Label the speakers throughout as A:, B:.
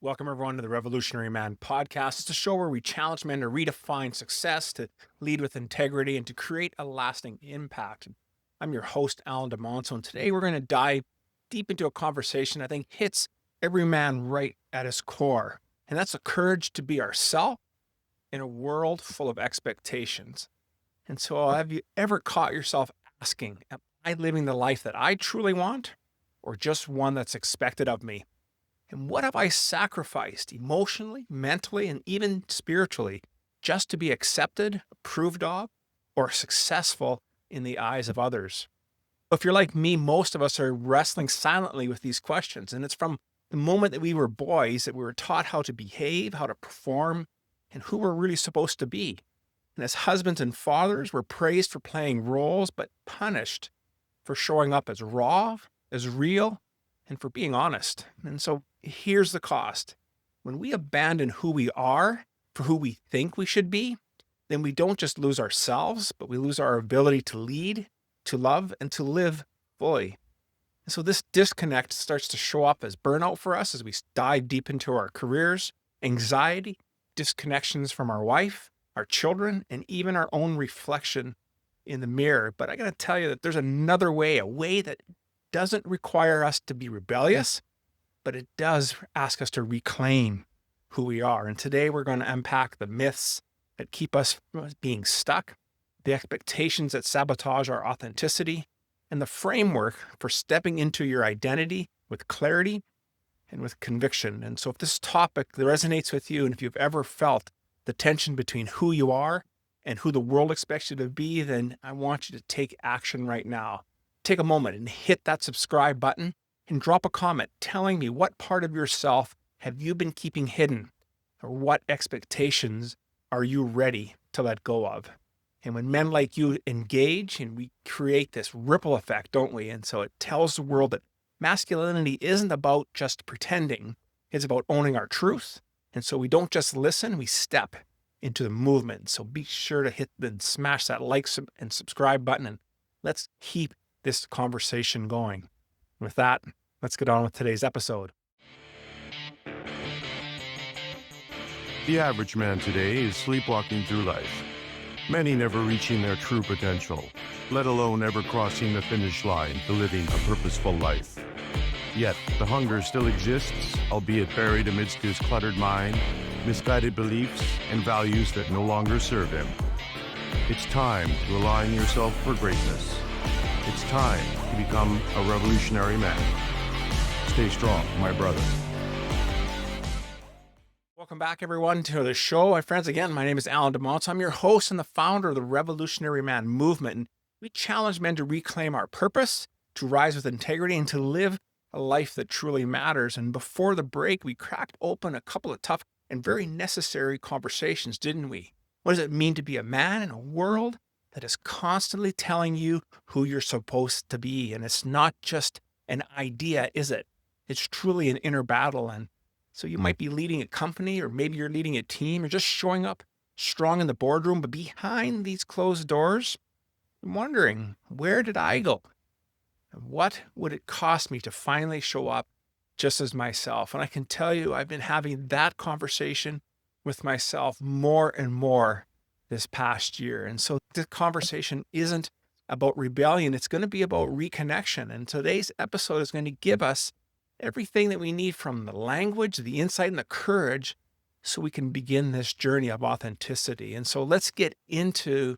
A: Welcome, everyone, to the Revolutionary Man podcast. It's a show where we challenge men to redefine success, to lead with integrity, and to create a lasting impact. I'm your host, Alain Dumonceaux, and today we're going to dive deep into a conversation I think hits every man right at his core, and that's the courage to be ourselves in a world full of expectations. And so, have you ever caught yourself asking, am I living the life that I truly want, or just one that's expected of me? And what have I sacrificed emotionally, mentally, and even spiritually just to be accepted, approved of, or successful in the eyes of others? If you're like me, most of us are wrestling silently with these questions. And it's from the moment that we were boys that we were taught how to behave, how to perform, and who we're really supposed to be. And as husbands and fathers, we're praised for playing roles, but punished for showing up as raw, as real, and for being honest. And so here's the cost. When we abandon who we are for who we think we should be, then we don't just lose ourselves, but we lose our ability to lead, to love, and to live fully. And so this disconnect starts to show up as burnout for us as we dive deep into our careers, anxiety, disconnections from our wife, our children, and even our own reflection in the mirror. But I got to tell you that there's another way, a way that doesn't require us to be rebellious, but it does ask us to reclaim who we are. And today we're going to unpack the myths that keep us from being stuck, the expectations that sabotage our authenticity, and the framework for stepping into your identity with clarity and with conviction. And so if this topic resonates with you, and if you've ever felt the tension between who you are and who the world expects you to be, then I want you to take action right now. Take a moment and hit that subscribe button and drop a comment telling me what part of yourself have you been keeping hidden, or what expectations are you ready to let go of. And when men like you engage, and we create this ripple effect, don't we? And so it tells the world that masculinity isn't about just pretending, it's about owning our truth. And so we don't just listen, we step into the movement. So be sure to hit and smash that like and subscribe button, and let's keep this conversation going. With that, let's get on with today's episode.
B: The average man today is sleepwalking through life, many never reaching their true potential, let alone ever crossing the finish line to living a purposeful life. Yet, the hunger still exists, albeit buried amidst his cluttered mind, misguided beliefs, and values that no longer serve him. It's time to align yourself for greatness. It's time to become a revolutionary man. Stay strong, my brother.
A: Welcome back, everyone, to the show. My friends, again, my name is Alain Dumonceaux. I'm your host and the founder of the Revolutionary Man movement. And we challenge men to reclaim our purpose, to rise with integrity, and to live a life that truly matters. And before the break, we cracked open a couple of tough and very necessary conversations, didn't we? What does it mean to be a man in a world that is constantly telling you who you're supposed to be? And it's not just an idea, is it? It's truly an inner battle. And so you might be leading a company, or maybe you're leading a team, or just showing up strong in the boardroom, but behind these closed doors, I'm wondering, where did I go? What would it cost me to finally show up just as myself? And I can tell you, I've been having that conversation with myself more and more this past year. And so the conversation isn't about rebellion. It's going to be about reconnection. And today's episode is going to give us everything that we need, from the language, the insight, and the courage, so we can begin this journey of authenticity. And so let's get into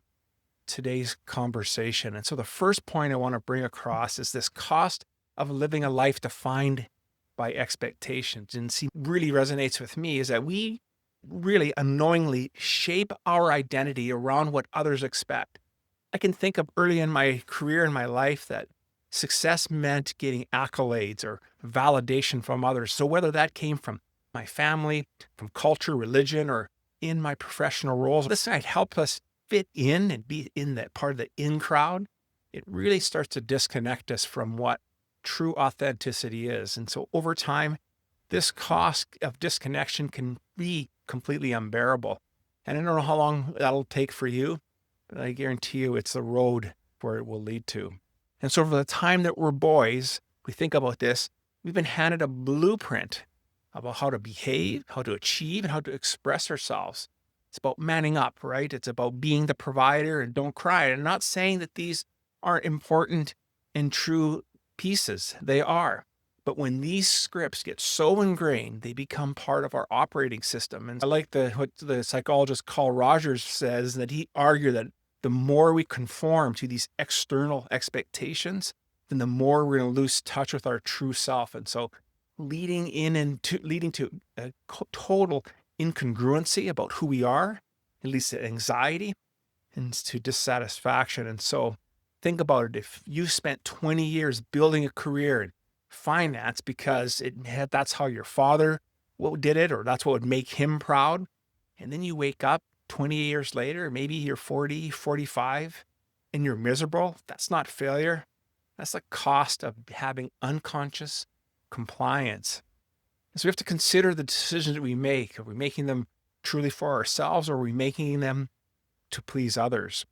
A: today's conversation. And so the first point I want to bring across is this cost of living a life defined by expectations. And see, really resonates with me is that we really unknowingly shape our identity around what others expect. I can think of early in my career, in my life, that success meant getting accolades or validation from others. So whether that came from my family, from culture, religion, or in my professional roles, this might help us fit in and be in that part of the in crowd. It really starts to disconnect us from what true authenticity is. And so over time, this cost of disconnection can be completely unbearable. And I don't know how long that'll take for you, but I guarantee you it's the road where it will lead to. And so for the time that we're boys, we think about this, we've been handed a blueprint about how to behave, how to achieve, and how to express ourselves. It's about manning up, right? It's about being the provider and don't cry. And I'm not saying that these aren't important and true pieces. They are. But when these scripts get so ingrained, they become part of our operating system. And I like what the psychologist Carl Rogers says, that he argued that the more we conform to these external expectations, then the more we're going to lose touch with our true self. And so leading to a total incongruency about who we are, it leads to anxiety and to dissatisfaction. And so think about it. If you spent 20 years building a career in finance because that's how your father did it, or that's what would make him proud, and then you wake up 20 years later, maybe you're 40, 45, and you're miserable, that's not failure. That's the cost of having unconscious compliance. And so we have to consider the decisions that we make. Are we making them truly for ourselves, or are we making them to please others?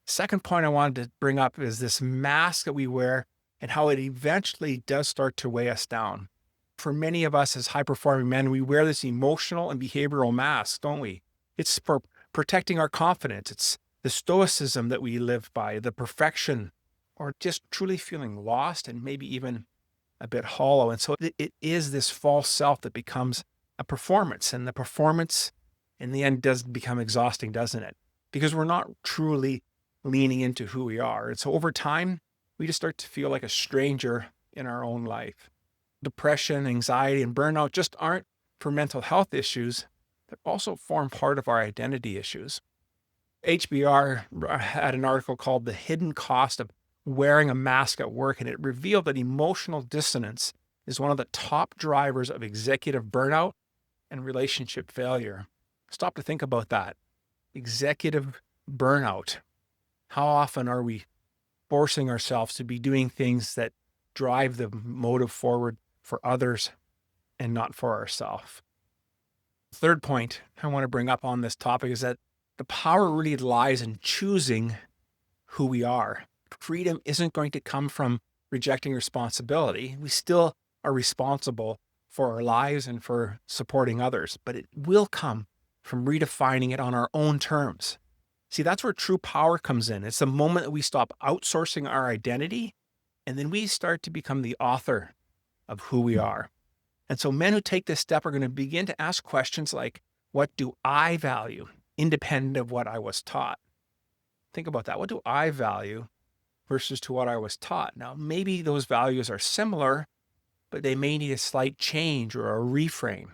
A: Second point I wanted to bring up is this mask that we wear and how it eventually does start to weigh us down. For many of us as high-performing men, we wear this emotional and behavioral mask, don't we? It's for protecting our confidence. It's the stoicism that we live by, the perfection, or just truly feeling lost and maybe even a bit hollow. And so it is this false self that becomes a performance. And the performance in the end does become exhausting, doesn't it? Because we're not truly leaning into who we are. And so over time, we just start to feel like a stranger in our own life. Depression, anxiety, and burnout just aren't for mental health issues. They also form part of our identity issues. HBR had an article called The Hidden Cost of Wearing a Mask at Work, and it revealed that emotional dissonance is one of the top drivers of executive burnout and relationship failure. Stop to think about that. Executive burnout. How often are we forcing ourselves to be doing things that drive the motive forward for others and not for ourselves? Third point I want to bring up on this topic is that the power really lies in choosing who we are. Freedom isn't going to come from rejecting responsibility. We still are responsible for our lives and for supporting others, but it will come from redefining it on our own terms. See, that's where true power comes in. It's the moment that we stop outsourcing our identity, and then we start to become the author of who we are. And so men who take this step are going to begin to ask questions like, what do I value, independent of what I was taught? Think about that. What do I value versus to what I was taught? Now, maybe those values are similar, but they may need a slight change or a reframe.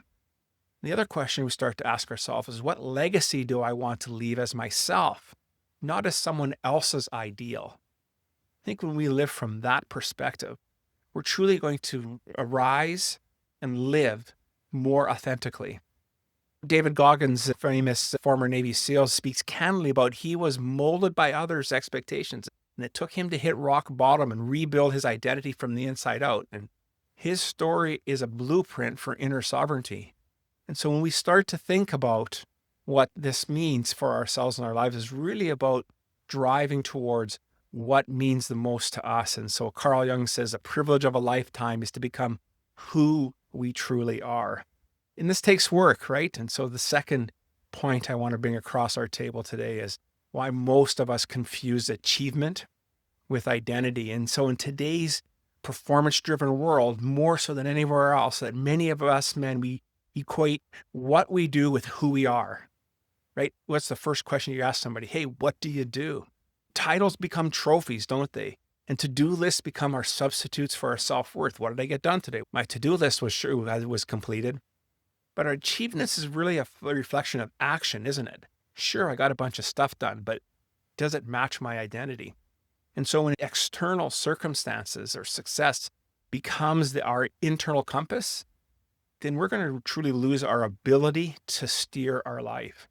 A: The other question we start to ask ourselves is, what legacy do I want to leave as myself, not as someone else's ideal? I think when we live from that perspective, we're truly going to arise and live more authentically. David Goggins, the famous former Navy SEAL, speaks candidly about he was molded by others' expectations, and it took him to hit rock bottom and rebuild his identity from the inside out. And his story is a blueprint for inner sovereignty. And so when we start to think about what this means for ourselves and our lives, is really about driving towards what means the most to us. And so Carl Jung says the privilege of a lifetime is to become who we truly are. And this takes work, right? And so the second point I want to bring across our table today is why most of us confuse achievement with identity. And so in today's performance-driven world, more so than anywhere else, that many of us men, we equate what we do with who we are, right? What's the first question you ask somebody? Hey, what do you do? Titles become trophies, don't they? And to-do lists become our substitutes for our self-worth. What did I get done today? My to-do list was completed. But our achievements is really a reflection of action, isn't it? Sure, I got a bunch of stuff done, but does it match my identity? And so when external circumstances or success becomes our internal compass, then we're going to truly lose our ability to steer our life.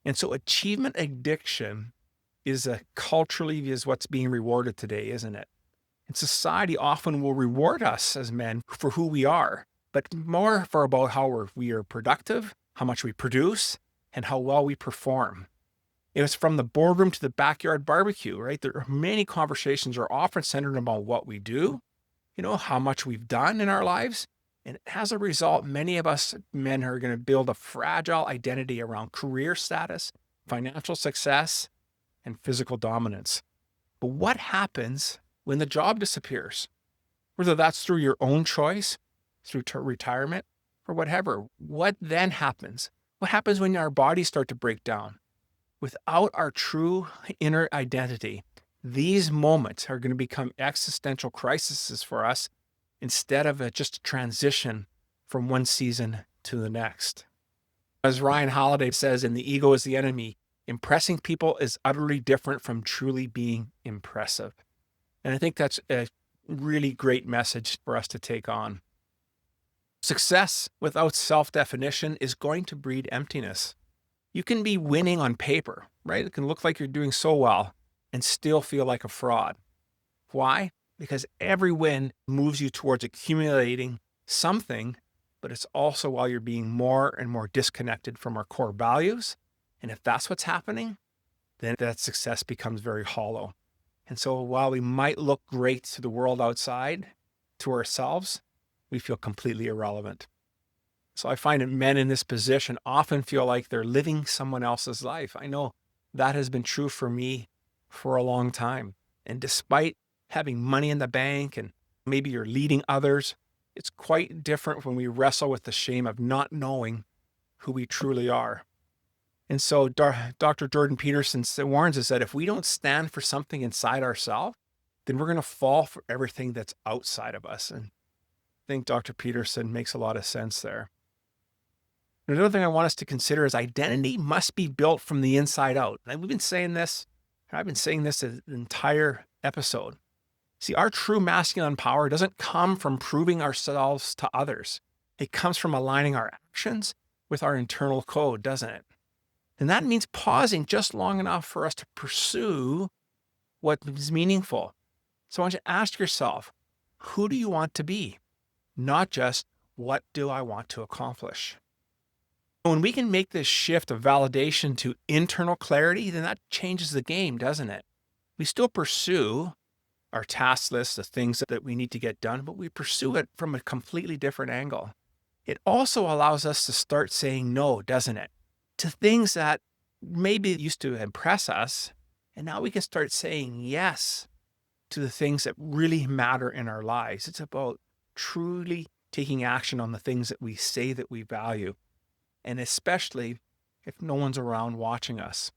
A: And so achievement addiction is what's being rewarded today, isn't it? And society often will reward us as men for who we are, but more for about how we are productive, how much we produce, and how well we perform. It was from the boardroom to the backyard barbecue, right? There are many conversations are often centered about what we do, how much we've done in our lives, And as a result, many of us men are going to build a fragile identity around career status, financial success, and physical dominance. But what happens when the job disappears? Whether that's through your own choice, through retirement, or whatever. What then happens? What happens when our bodies start to break down? Without our true inner identity, these moments are going to become existential crises for us instead of just a transition from one season to the next. As Ryan Holiday says in The Ego is the Enemy, impressing people is utterly different from truly being impressive. And I think that's a really great message for us to take on. Success without self-definition is going to breed emptiness. You can be winning on paper, right? It can look like you're doing so well and still feel like a fraud. Why? Because every win moves you towards accumulating something, but it's also while you're being more and more disconnected from our core values. And if that's what's happening, then that success becomes very hollow. And so while we might look great to the world outside, to ourselves, we feel completely irrelevant. So I find that men in this position often feel like they're living someone else's life. I know that has been true for me for a long time. And despite having money in the bank and maybe you're leading others, it's quite different when we wrestle with the shame of not knowing who we truly are. And so Dr. Jordan Peterson warns us that if we don't stand for something inside ourselves, then we're going to fall for everything that's outside of us. And I think Dr. Peterson makes a lot of sense there. Another thing I want us to consider is identity must be built from the inside out. And we've been saying this, I've been saying this the entire episode. See, our true masculine power doesn't come from proving ourselves to others. It comes from aligning our actions with our internal code, doesn't it? And that means pausing just long enough for us to pursue what is meaningful. So I want you to ask yourself, who do you want to be? Not just, what do I want to accomplish? When we can make this shift of validation to internal clarity, then that changes the game, doesn't it? We still pursue our task list, the things that we need to get done, but we pursue it from a completely different angle. It also allows us to start saying no, doesn't it? To things that maybe used to impress us, and now we can start saying yes to the things that really matter in our lives. It's about truly taking action on the things that we say that we value, and especially if no one's around watching us.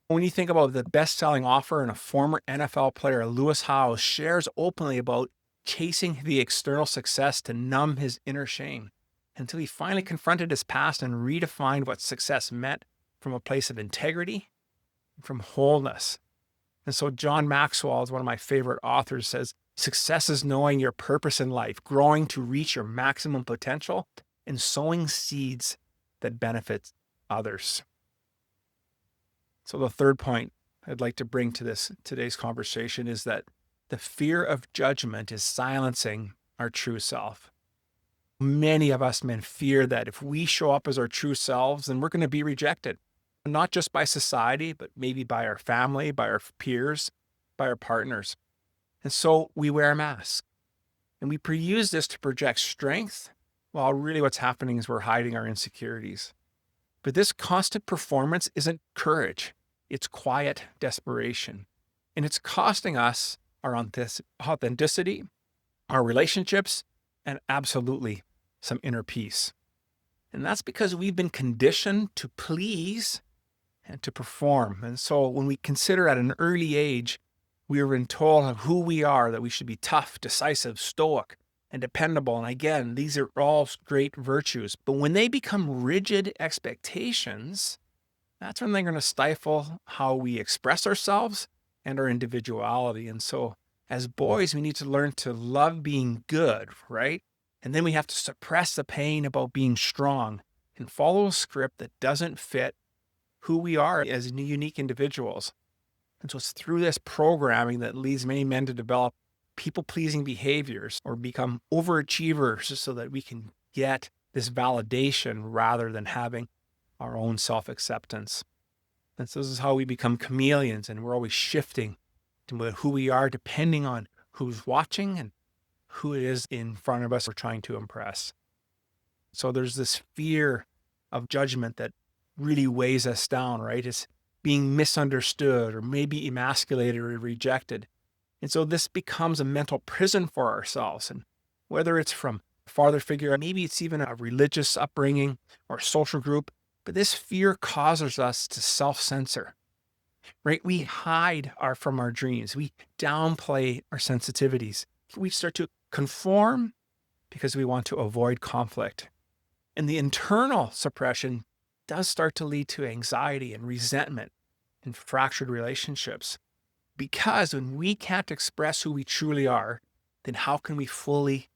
A: When you think about the best-selling author and a former NFL player, Lewis Howes, shares openly about chasing the external success to numb his inner shame until he finally confronted his past and redefined what success meant from a place of integrity and from wholeness. And so John Maxwell is one of my favorite authors, says, success is knowing your purpose in life, growing to reach your maximum potential, and sowing seeds that benefit others. So the third point I'd like to bring to today's conversation is that the fear of judgment is silencing our true self. Many of us men fear that if we show up as our true selves, then we're going to be rejected, not just by society, but maybe by our family, by our peers, by our partners. And so we wear a mask. And we use this to project strength, while really what's happening is we're hiding our insecurities. But this constant performance isn't courage. It's quiet desperation. And it's costing us our authenticity, our relationships, and absolutely some inner peace. And that's because we've been conditioned to please and to perform. And so when we consider at an early age, we were been told of who we are, that we should be tough, decisive, stoic, and dependable. And again, these are all great virtues. But when they become rigid expectations, that's when they're going to stifle how we express ourselves and our individuality. And so as boys, we need to learn to love being good, right? And then we have to suppress the pain about being strong and follow a script that doesn't fit who we are as unique individuals. And so it's through this programming that leads many men to develop people-pleasing behaviors or become overachievers just so that we can get this validation rather than having our own self-acceptance. And so this is how we become chameleons, and we're always shifting to who we are depending on who's watching and who it is in front of us we're trying to impress. So there's this fear of judgment that really weighs us down, right? It's being misunderstood or maybe emasculated or rejected. And so this becomes a mental prison for ourselves. And whether it's from a father figure, maybe it's even a religious upbringing or social group, but this fear causes us to self-censor, right? We hide from our dreams. We downplay our sensitivities. We start to conform because we want to avoid conflict. And the internal suppression does start to lead to anxiety and resentment and fractured relationships. Because when we can't express who we truly are, then how can we fully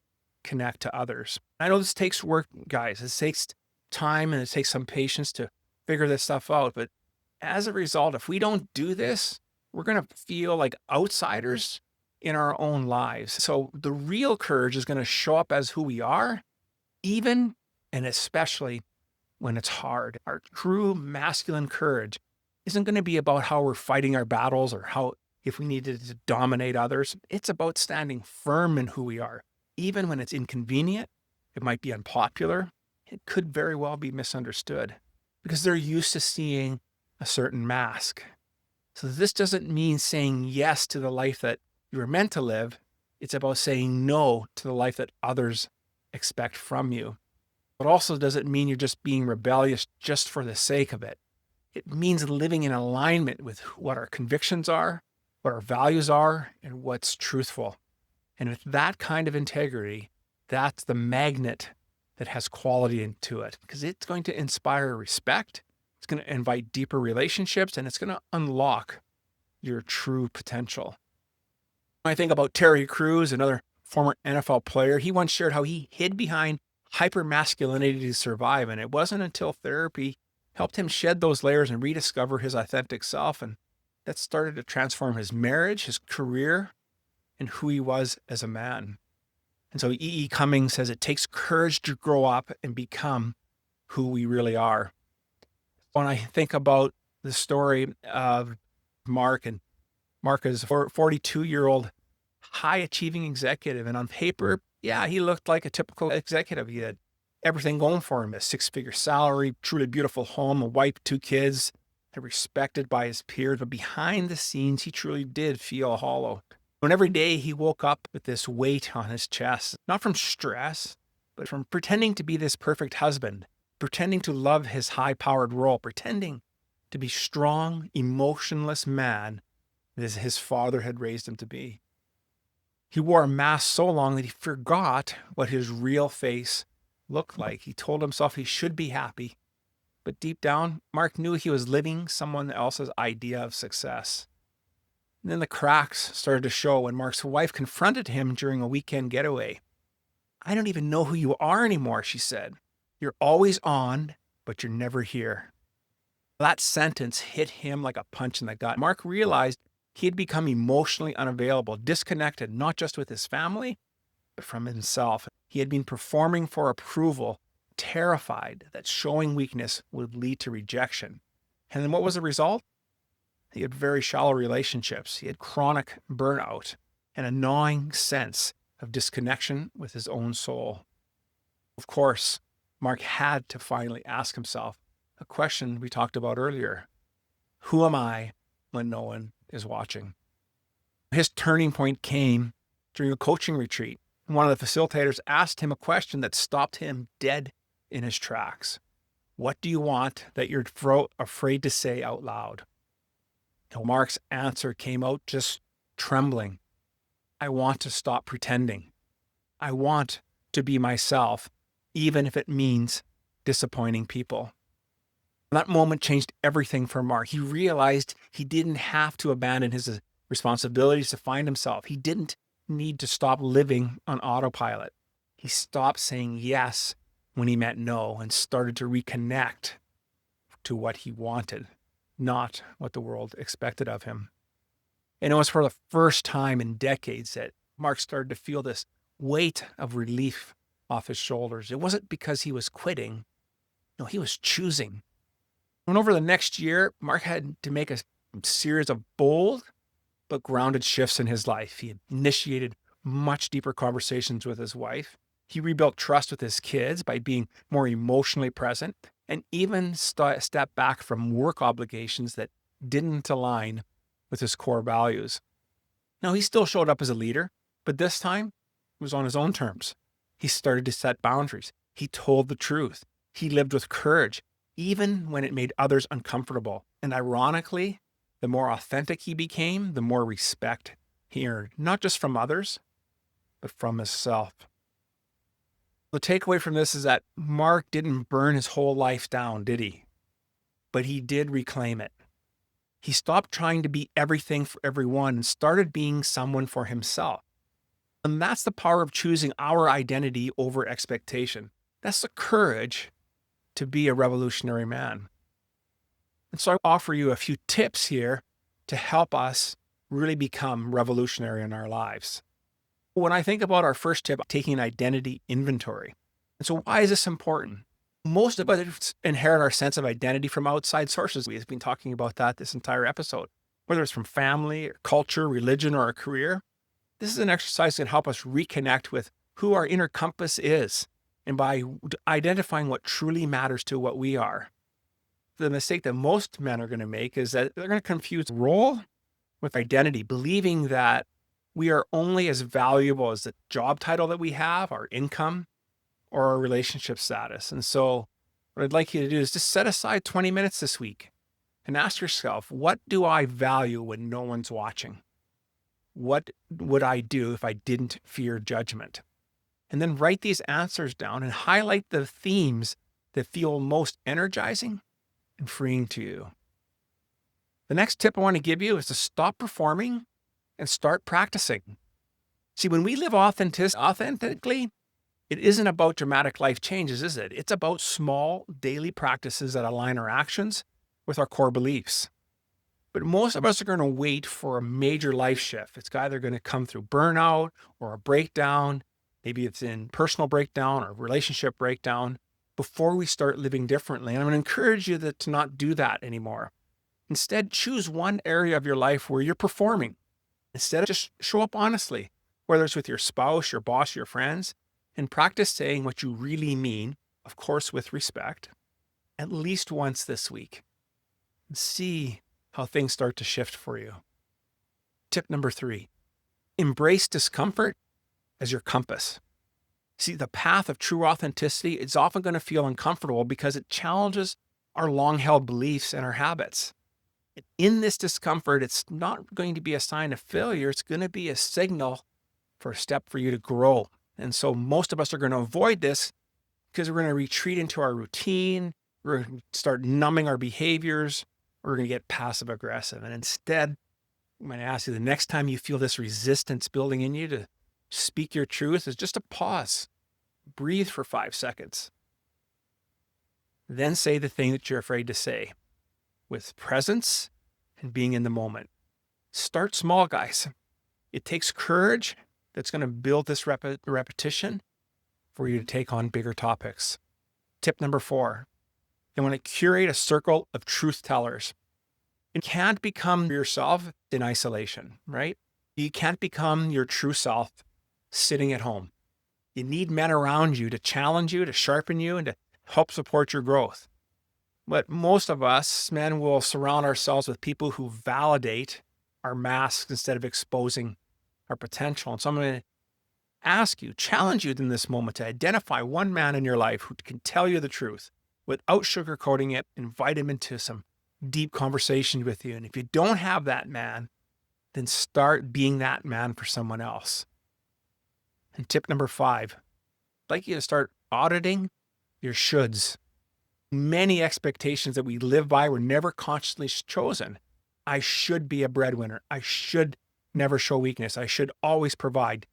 A: connect to others? I know this takes work, guys. It takes time and it takes some patience to figure this stuff out. But as a result, if we don't do this, we're going to feel like outsiders in our own lives. So the real courage is going to show up as who we are, even and especially when it's hard. Our true masculine courage isn't going to be about how we're fighting our battles or how if we needed to dominate others. It's about standing firm in who we are. Even when it's inconvenient, it might be unpopular, it could very well be misunderstood because they're used to seeing a certain mask. So this doesn't mean saying yes to the life that you were meant to live. It's about saying no to the life that others expect from you. It also doesn't mean you're just being rebellious just for the sake of it. It means living in alignment with what our convictions are, what our values are, and what's truthful. And with that kind of integrity, that's the magnet that has quality into it because it's going to inspire respect. It's going to invite deeper relationships and it's going to unlock your true potential. When I think about Terry Crews, another former NFL player, he once shared how he hid behind hypermasculinity to survive. And it wasn't until therapy helped him shed those layers and rediscover his authentic self. And that started to transform his marriage, his career, and who he was as a man. And so E.E. Cummings says it takes courage to grow up and become who we really are. When I think about the story of Mark, and Mark is a 42-year-old high-achieving executive. And on paper, yeah, he looked like a typical executive. He had everything going for him, a six-figure salary, truly beautiful home, a wife, 2 kids. They're respected by his peers, but behind the scenes, he truly did feel hollow. And every day he woke up with this weight on his chest, not from stress, but from pretending to be this perfect husband, pretending to love his high-powered role, pretending to be strong, emotionless man as his father had raised him to be. He wore a mask so long that he forgot what his real face looked like. He told himself he should be happy, but deep down, Mark knew he was living someone else's idea of success. And then the cracks started to show when Mark's wife confronted him during a weekend getaway. "I don't even know who you are anymore," she said. "You're always on, but you're never here." That sentence hit him like a punch in the gut. Mark realized he had become emotionally unavailable, disconnected, not just with his family, but from himself. He had been performing for approval, terrified that showing weakness would lead to rejection. And then what was the result? He had very shallow relationships. He had chronic burnout and a gnawing sense of disconnection with his own soul. Of course, Mark had to finally ask himself a question we talked about earlier. Who am I when no one is watching? His turning point came during a coaching retreat. One of the facilitators asked him a question that stopped him dead in his tracks. What do you want that you're afraid to say out loud? And Mark's answer came out just trembling. I want to stop pretending. I want to be myself, even if it means disappointing people. That moment changed everything for Mark. He realized he didn't have to abandon his responsibilities to find himself. He didn't need to stop living on autopilot. He stopped saying yes when he meant no and started to reconnect to what he wanted, not what the world expected of him. And it was for the first time in decades that Mark started to feel this weight of relief off his shoulders. It wasn't because he was quitting. No, he was choosing. And over the next year, Mark had to make a series of bold but grounded shifts in his life. He had initiated much deeper conversations with his wife. He rebuilt trust with his kids by being more emotionally present and even stepped back from work obligations that didn't align with his core values. Now, he still showed up as a leader, but this time it was on his own terms. He started to set boundaries. He told the truth. He lived with courage, even when it made others uncomfortable. And ironically, the more authentic he became, the more respect he earned, not just from others, but from himself. The takeaway from this is that Mark didn't burn his whole life down, did he? But he did reclaim it. He stopped trying to be everything for everyone and started being someone for himself. And that's the power of choosing our identity over expectation. That's the courage to be a revolutionary man. And so I offer you a few tips here to help us really become revolutionary in our lives. When I think about our first tip, taking identity inventory. And so why is this important? Most of us inherit our sense of identity from outside sources. We've been talking about that this entire episode, whether it's from family, or culture, religion, or a career. This is an exercise that can help us reconnect with who our inner compass is, and by identifying what truly matters to what we are. The mistake that most men are going to make is that they're going to confuse role with identity, believing that we are only as valuable as the job title that we have, our income, or our relationship status. And so what I'd like you to do is just set aside 20 minutes this week and ask yourself, what do I value when no one's watching? What would I do if I didn't fear judgment? And then write these answers down and highlight the themes that feel most energizing and freeing to you. The next tip I want to give you is to stop performing and start practicing. See, when we live authentically, it isn't about dramatic life changes, is it? It's about small daily practices that align our actions with our core beliefs. But most of us are going to wait for a major life shift. It's either going to come through burnout or a breakdown. Maybe it's in personal breakdown or relationship breakdown before we start living differently. And I'm going to encourage you to not do that anymore. Instead, choose one area of your life where you're performing. Instead, just show up honestly, whether it's with your spouse, your boss, your friends, and practice saying what you really mean, of course, with respect, at least once this week. And see how things start to shift for you. Tip number 3, embrace discomfort as your compass. See, the path of true authenticity is often going to feel uncomfortable because it challenges our long-held beliefs and our habits. In this discomfort, it's not going to be a sign of failure. It's going to be a signal for a step for you to grow. And so most of us are going to avoid this because we're going to retreat into our routine. We're going to start numbing our behaviors. We're going to get passive aggressive. And instead, I'm going to ask you the next time you feel this resistance building in you to speak your truth is just a pause. Breathe for 5 seconds. Then say the thing that you're afraid to say with presence and being in the moment. Start small, guys. It takes courage that's going to build this repetition for you to take on bigger topics. Tip number 4, you want to curate a circle of truth tellers. You can't become yourself in isolation, right? You can't become your true self sitting at home. You need men around you to challenge you, to sharpen you, and to help support your growth. But most of us, men, will surround ourselves with people who validate our masks instead of exposing our potential. And so I'm going to ask you, challenge you in this moment to identify one man in your life who can tell you the truth without sugarcoating it, invite him into some deep conversation with you. And if you don't have that man, then start being that man for someone else. And tip number 5, I'd like you to start auditing your shoulds. Many expectations that we live by were never consciously chosen. I should be a breadwinner. I should never show weakness. I should always provide.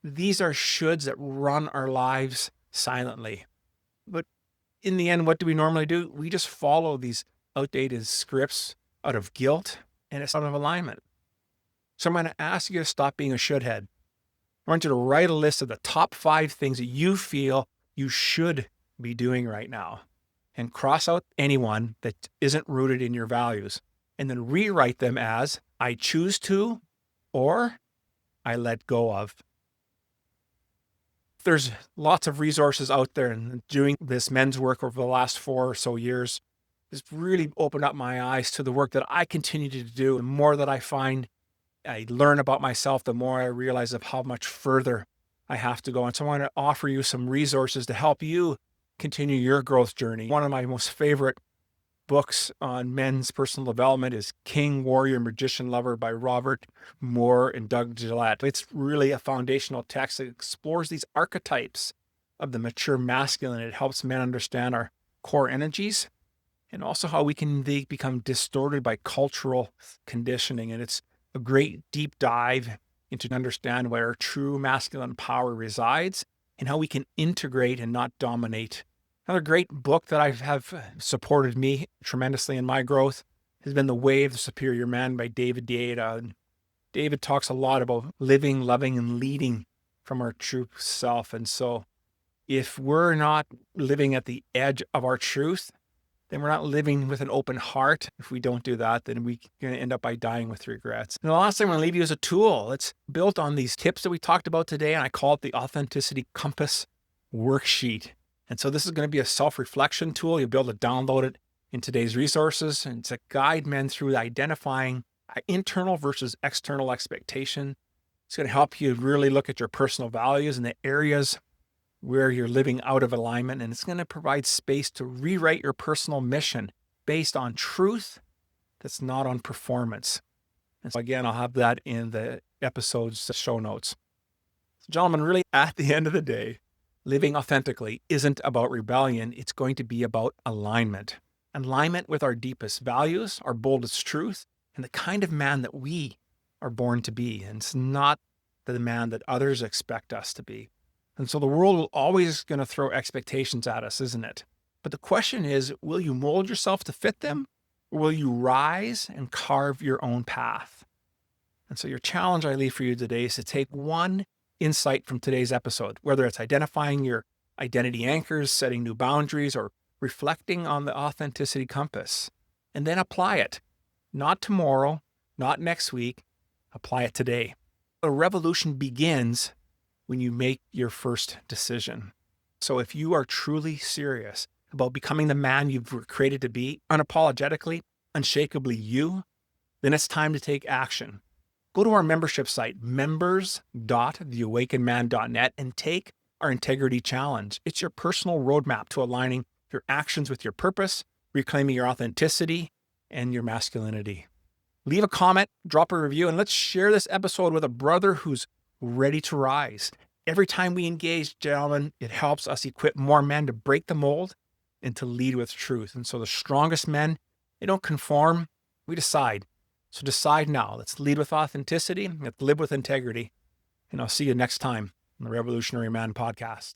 A: These are shoulds that run our lives silently. But in the end, what do we normally do? We just follow these outdated scripts out of guilt, and it's out of alignment. So I'm going to ask you to stop being a should head. I want you to write a list of the top 5 things that you feel you should be doing right now, and cross out anyone that isn't rooted in your values, and then rewrite them as I choose to, or I let go of. There's lots of resources out there, and doing this men's work over the last 4 or so years has really opened up my eyes to the work that I continue to do. The more that I learn about myself, the more I realize of how much further I have to go. And so I want to offer you some resources to help you continue your growth journey. One of my most favorite books on men's personal development is King, Warrior, Magician, Lover by Robert Moore and Doug Gillette. It's really a foundational text that explores these archetypes of the mature masculine. It helps men understand our core energies and also how we can become distorted by cultural conditioning. And it's a great deep dive into understand where our true masculine power resides and how we can integrate and not dominate. Another great book that I have supported me tremendously in my growth has been The Way of the Superior Man by David Deida. And David talks a lot about living, loving, and leading from our true self. And so if we're not living at the edge of our truth, then we're not living with an open heart. If we don't do that, then we're going to end up by dying with regrets. And the last thing I want to leave you is a tool. It's built on these tips that we talked about today, and I call it the Authenticity Compass Worksheet. And so this is going to be a self-reflection tool. You'll be able to download it in today's resources. And it's a guide men through identifying internal versus external expectation. It's going to help you really look at your personal values and the areas where you're living out of alignment. And it's going to provide space to rewrite your personal mission based on truth that's not on performance. And so again, I'll have that in the episode's show notes. So gentlemen, really at the end of the day, living authentically isn't about rebellion. It's going to be about alignment. Alignment with our deepest values, our boldest truth, and the kind of man that we are born to be. And it's not the man that others expect us to be. And so the world will always going to throw expectations at us, isn't it? But the question is, will you mold yourself to fit them? Or will you rise and carve your own path? And so your challenge I leave for you today is to take one insight from today's episode, whether it's identifying your identity anchors, setting new boundaries, or reflecting on the authenticity compass, and then apply it. Not tomorrow, not next week, apply it today. A revolution begins when you make your first decision. So if you are truly serious about becoming the man you've were created to be, unapologetically, unshakably you, then it's time to take action. Go to our membership site, members.theawakenedman.net, and take our integrity challenge. It's your personal roadmap to aligning your actions with your purpose, reclaiming your authenticity and your masculinity. Leave a comment, drop a review, and let's share this episode with a brother who's ready to rise. Every time we engage, gentlemen, it helps us equip more men to break the mold and to lead with truth. And so the strongest men, they don't conform, we decide. So decide now. Let's lead with authenticity. Let's live with integrity. And I'll see you next time on the Revolutionary Man podcast.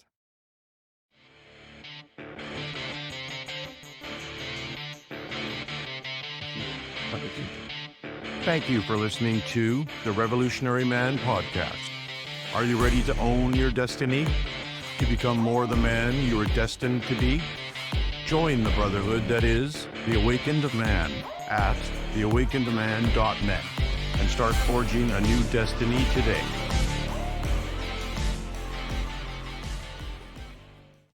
B: Thank you for listening to the Revolutionary Man podcast. Are you ready to own your destiny? To become more the man you are destined to be? Join the brotherhood that is the Awakened Man at theawakenedman.net and start forging a new destiny today.